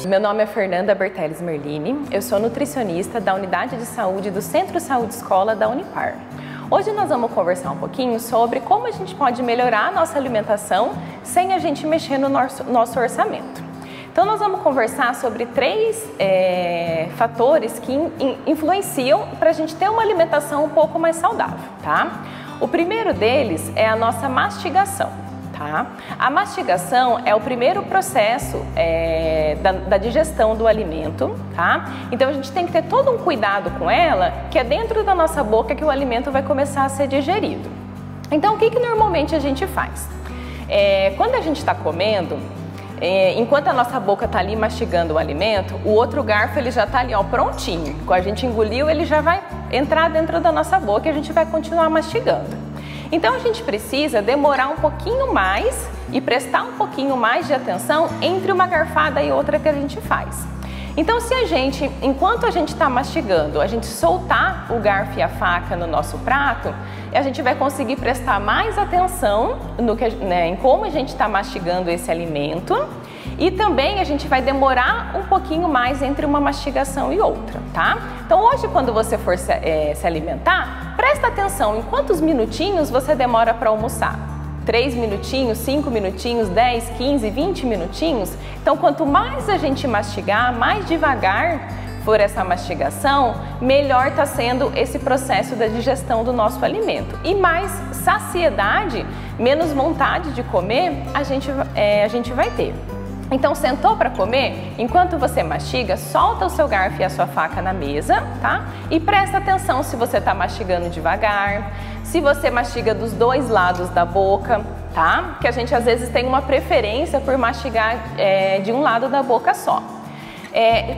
Meu nome é Fernanda Berteles Merlini, eu sou nutricionista da Unidade de Saúde do Centro Saúde Escola da Unipar. Hoje nós vamos conversar um pouquinho sobre como a gente pode melhorar a nossa alimentação sem a gente mexer no nosso orçamento. Então nós vamos conversar sobre três fatores que influenciam para a gente ter uma alimentação um pouco mais saudável, tá? O primeiro deles é a nossa mastigação, tá? A mastigação é o primeiro processo da digestão do alimento, tá? Então a gente tem que ter todo um cuidado com ela, que é dentro da nossa boca que o alimento vai começar a ser digerido. Então o que normalmente a gente faz? Quando a gente está comendo, enquanto a nossa boca está ali mastigando o alimento, o outro garfo ele já está ali, ó, prontinho. Quando a gente engoliu, ele já vai entrar dentro da nossa boca e a gente vai continuar mastigando. Então a gente precisa demorar um pouquinho mais e prestar um pouquinho mais de atenção entre uma garfada e outra que a gente faz. Então se a gente, enquanto a gente está mastigando, a gente soltar o garfo e a faca no nosso prato, a gente vai conseguir prestar mais atenção em como a gente está mastigando esse alimento, e também a gente vai demorar um pouquinho mais entre uma mastigação e outra, tá? Então hoje, quando você for se alimentar, presta atenção em quantos minutinhos você demora para almoçar. 3 minutinhos, 5 minutinhos, 10, 15, 20 minutinhos. Então quanto mais a gente mastigar, mais devagar for essa mastigação, melhor está sendo esse processo da digestão do nosso alimento. E mais saciedade, menos vontade de comer a gente vai ter. Então sentou para comer, enquanto você mastiga, solta o seu garfo e a sua faca na mesa, tá? E presta atenção se você está mastigando devagar, se você mastiga dos dois lados da boca, tá? Que a gente às vezes tem uma preferência por mastigar de um lado da boca só.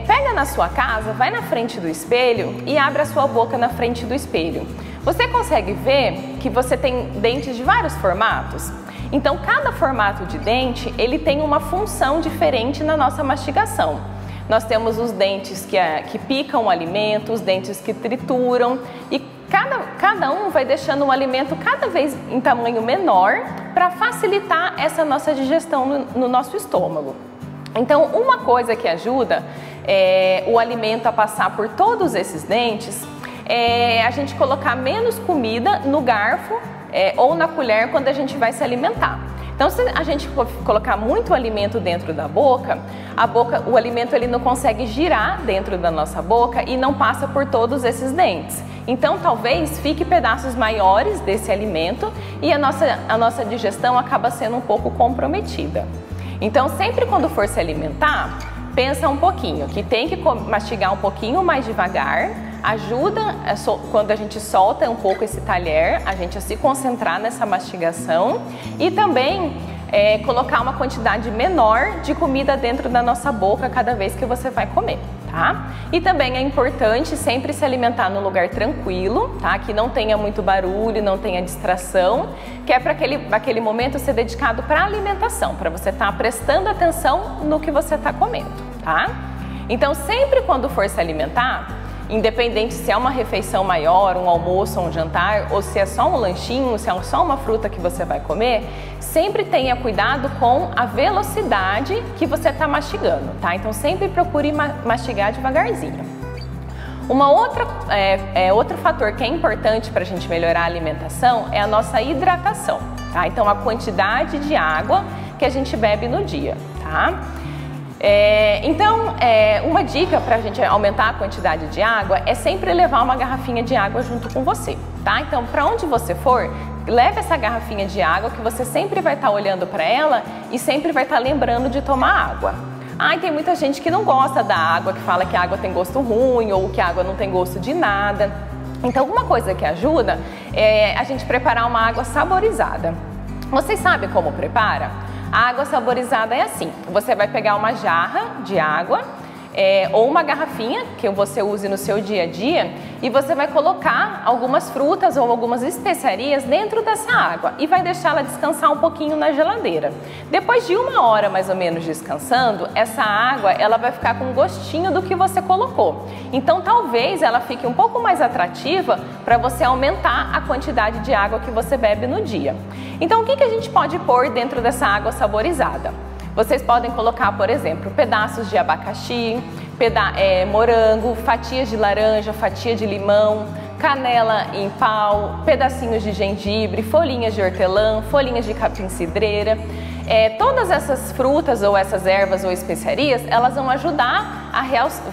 Pega na sua casa, vai na frente do espelho e abre a sua boca na frente do espelho. Você consegue ver que você tem dentes de vários formatos? Então, cada formato de dente, ele tem uma função diferente na nossa mastigação. Nós temos os dentes que picam o alimento, os dentes que trituram, e cada um vai deixando um alimento cada vez em tamanho menor para facilitar essa nossa digestão no nosso estômago. Então, uma coisa que ajuda o alimento a passar por todos esses dentes é a gente colocar menos comida no garfo ou na colher quando a gente vai se alimentar. Então, se a gente colocar muito alimento dentro da boca, o alimento ele não consegue girar dentro da nossa boca e não passa por todos esses dentes. Então, talvez fique pedaços maiores desse alimento e a nossa digestão acaba sendo um pouco comprometida. Então, sempre quando for se alimentar, pensa um pouquinho, que tem que mastigar um pouquinho mais devagar. Ajuda, quando a gente solta um pouco esse talher, a gente a se concentrar nessa mastigação e também colocar uma quantidade menor de comida dentro da nossa boca cada vez que você vai comer, tá? E também é importante sempre se alimentar num lugar tranquilo, tá? Que não tenha muito barulho, não tenha distração, que é para aquele momento ser dedicado para a alimentação, para você estar prestando atenção no que você está comendo, tá? Então sempre quando for se alimentar, independente se é uma refeição maior, um almoço ou um jantar, ou se é só um lanchinho, se é só uma fruta que você vai comer, sempre tenha cuidado com a velocidade que você está mastigando, tá? Então sempre procure mastigar devagarzinho. Outro fator que é importante para a gente melhorar a alimentação é a nossa hidratação, tá? Então a quantidade de água que a gente bebe no dia, tá? Uma dica para a gente aumentar a quantidade de água é sempre levar uma garrafinha de água junto com você, tá? Então, para onde você for, leve essa garrafinha de água que você sempre vai estar olhando para ela e sempre vai estar lembrando de tomar água. Tem muita gente que não gosta da água, que fala que a água tem gosto ruim ou que a água não tem gosto de nada. Então, uma coisa que ajuda é a gente preparar uma água saborizada. Vocês sabem como prepara? A água saborizada é assim: você vai pegar uma jarra de água ou uma garrafinha que você use no seu dia a dia e você vai colocar algumas frutas ou algumas especiarias dentro dessa água e vai deixá-la descansar um pouquinho na geladeira. Depois de 1 hora mais ou menos descansando, essa água ela vai ficar com gostinho do que você colocou. Então talvez ela fique um pouco mais atrativa para você aumentar a quantidade de água que você bebe no dia. Então o que a gente pode pôr dentro dessa água saborizada? Vocês podem colocar, por exemplo, pedaços de abacaxi, morango, fatias de laranja, fatia de limão, canela em pau, pedacinhos de gengibre, folhinhas de hortelã, folhinhas de capim-cidreira. Todas essas frutas ou essas ervas ou especiarias, elas vão ajudar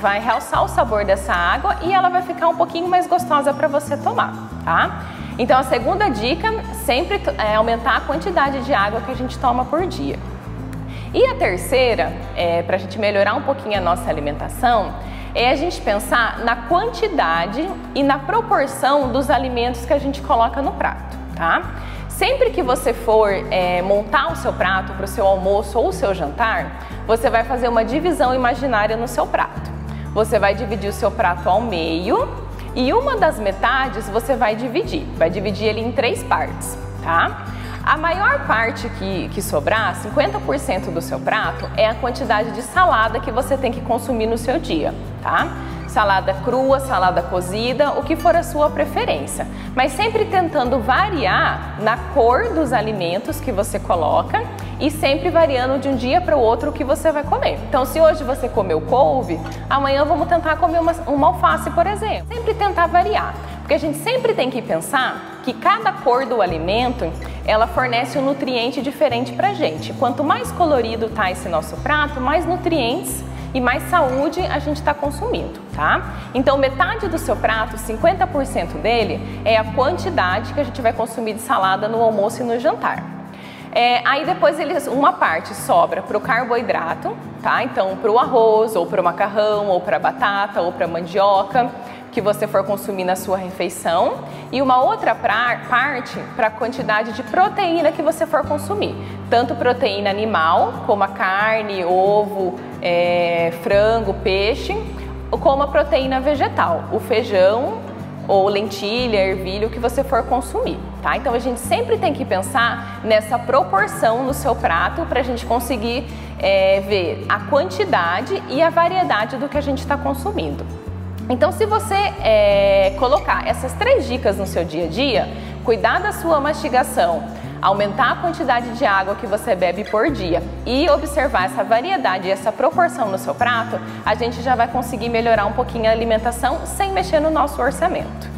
vai realçar o sabor dessa água e ela vai ficar um pouquinho mais gostosa para você tomar, tá? Então a segunda dica sempre é aumentar a quantidade de água que a gente toma por dia. E a terceira, para a gente melhorar um pouquinho a nossa alimentação, é a gente pensar na quantidade e na proporção dos alimentos que a gente coloca no prato, tá? Sempre que você for montar o seu prato para o seu almoço ou o seu jantar, você vai fazer uma divisão imaginária no seu prato. Você vai dividir o seu prato ao meio e uma das metades você vai dividir ele em 3 partes, tá? A maior parte que sobrar, 50% do seu prato, é a quantidade de salada que você tem que consumir no seu dia, tá? Salada crua, salada cozida, o que for a sua preferência. Mas sempre tentando variar na cor dos alimentos que você coloca e sempre variando de um dia para o outro o que você vai comer. Então, se hoje você comeu couve, amanhã vamos tentar comer uma alface, por exemplo. Sempre tentar variar. Porque a gente sempre tem que pensar que cada cor do alimento, ela fornece um nutriente diferente pra gente. Quanto mais colorido tá esse nosso prato, mais nutrientes e mais saúde a gente está consumindo, tá? Então metade do seu prato, 50% dele, é a quantidade que a gente vai consumir de salada no almoço e no jantar. Aí depois uma parte sobra para o carboidrato, tá? Então para o arroz, ou para o macarrão, ou para a batata, ou para a mandioca, que você for consumir na sua refeição, e uma outra parte para a quantidade de proteína que você for consumir, tanto proteína animal, como a carne, ovo, frango, peixe, como a proteína vegetal, o feijão ou lentilha, ervilha, o que você for consumir, tá? Então a gente sempre tem que pensar nessa proporção no seu prato para a gente conseguir ver a quantidade e a variedade do que a gente está consumindo. Então, se você colocar essas 3 dicas no seu dia a dia, cuidar da sua mastigação, aumentar a quantidade de água que você bebe por dia e observar essa variedade e essa proporção no seu prato, a gente já vai conseguir melhorar um pouquinho a alimentação sem mexer no nosso orçamento.